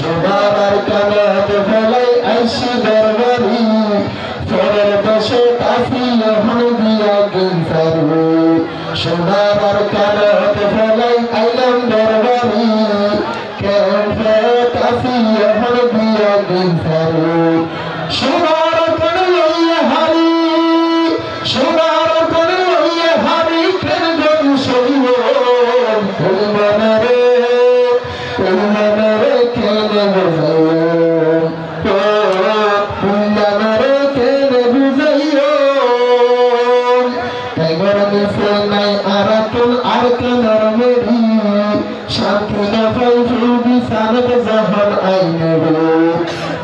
সোনার আর কানাত ফেলাই আইসি দরবারি ফেরের দেশে কাফিয়া হলদিয়া গিলফারি সোনার আর কানাত ফেলাই আইলাম দরবারি কেমফে কাফিয়া হলদিয়া গিলফারি সোনার কোন লইয়া হারি সোনার কোন লইয়া হারি কেন গন সইব মনরে মনরে কেন বুঝাইও মনরে কেন বুঝাইও টাইগার নিফে নাই আরাতুল আর কানার মেরি শান্তি না পাই ফুবি সানত জাহান আইনে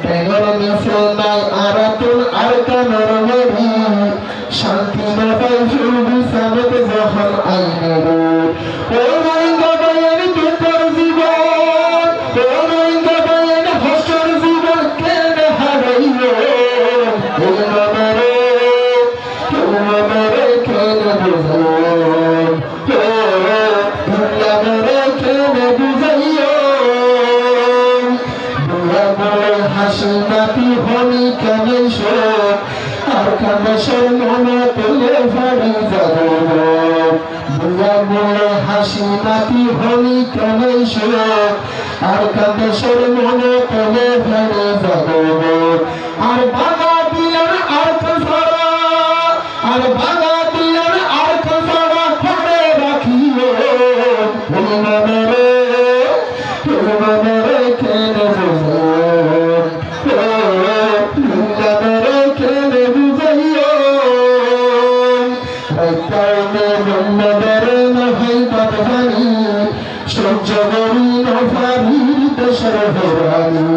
টাইগার নিফে নাই আরাতুল আর কানার মেরি শান্তি না পাই ফুবি সানত জাহান আইনে ও রোহিঙ্গা বায়ান তোর জীবন ও রোহিঙ্গা বায়ান হসর জীবন কেন হারাইলো মনরে কেন বুঝাইও হাসি নাতি হনি কেমন শোক আর কামেশের মনে পেলে ভারি যাবো বুয়া বলে হাসি নাতি হনি কেমন শোক আর কামেশের মনে পেলে ভারি যাবো আর বাবা দিলেন আর কসরা আর বাবা দিলেন আর কসরা করে রাখিও মনরে কেন বুঝাইও সহ্য করি নফারির দেশের হেরানি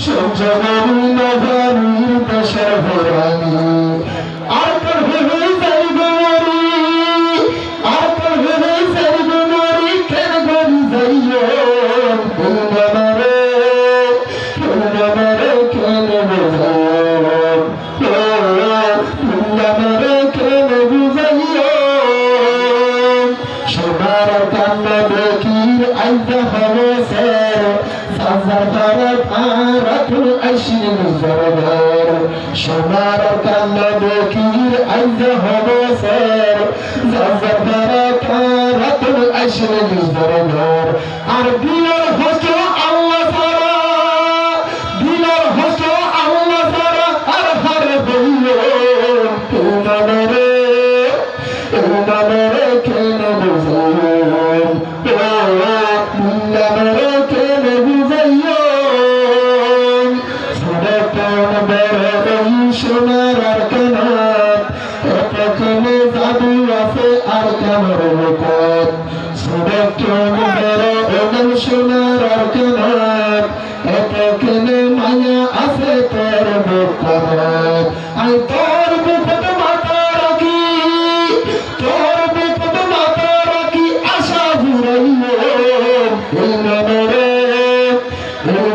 সহ্য করি নফারির দেশের হেরানি আর তোর ভেবে যাই গরি আর তোর ভেবে যাই গরি কেন গরি যাইও মনরে কেন মনরে কেন বুঝাইও সোনার কান্না দেখির আইজা হবে স্যার সাজার ভারত আরাতুল আইসির জরদার সোনার কান্না দেখির আইজা হবে স্যার সাজার ভারত আরাতুল আইসির জরদার আর দিলের হস্ত আল্লাহ সারা দিলের হস্ত আল্লাহ সারা আর হারে বইও মনরে কেন বুঝাইও মনরে কেন বুঝাইও সারা কোন বড় সোনার আর কানাত এত কেন জাদু আছে আর কানার লোকত সারা কোন বড় সোনার আর কানাত এত কেন মায়া আছে তোর বুকত আই তোর বুকত মাথা রাখি তোর বুকত মাথা রাখি আশা ঘুরাইও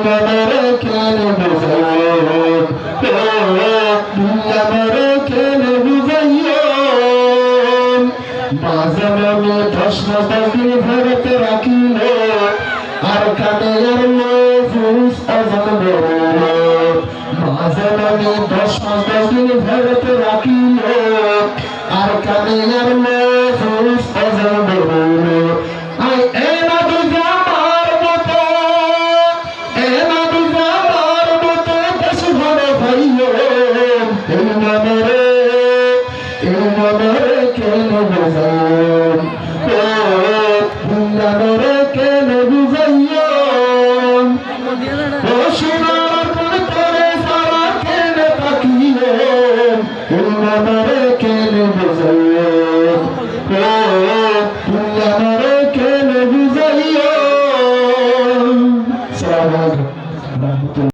মনরে কেন বুঝাইও মনরে কেন বুঝাইও মাঝে আমি 10 মাস দিন ভরতে রাখিল আর কানে আর ফুস আজান বড় মাঝে আমি 10 মাস দিন ভরতে রাখিল আর কানে আর ফুস আজান বড় আই এনা দুজামার মতো এনা দুজামার মতো দেশ ভরে ভাইও মনরে কেন বুঝাইও মনরে কেন বুঝাইও ও সোনার কোন তোরে সারা কেন তাকিও মনরে কেন বুঝাইও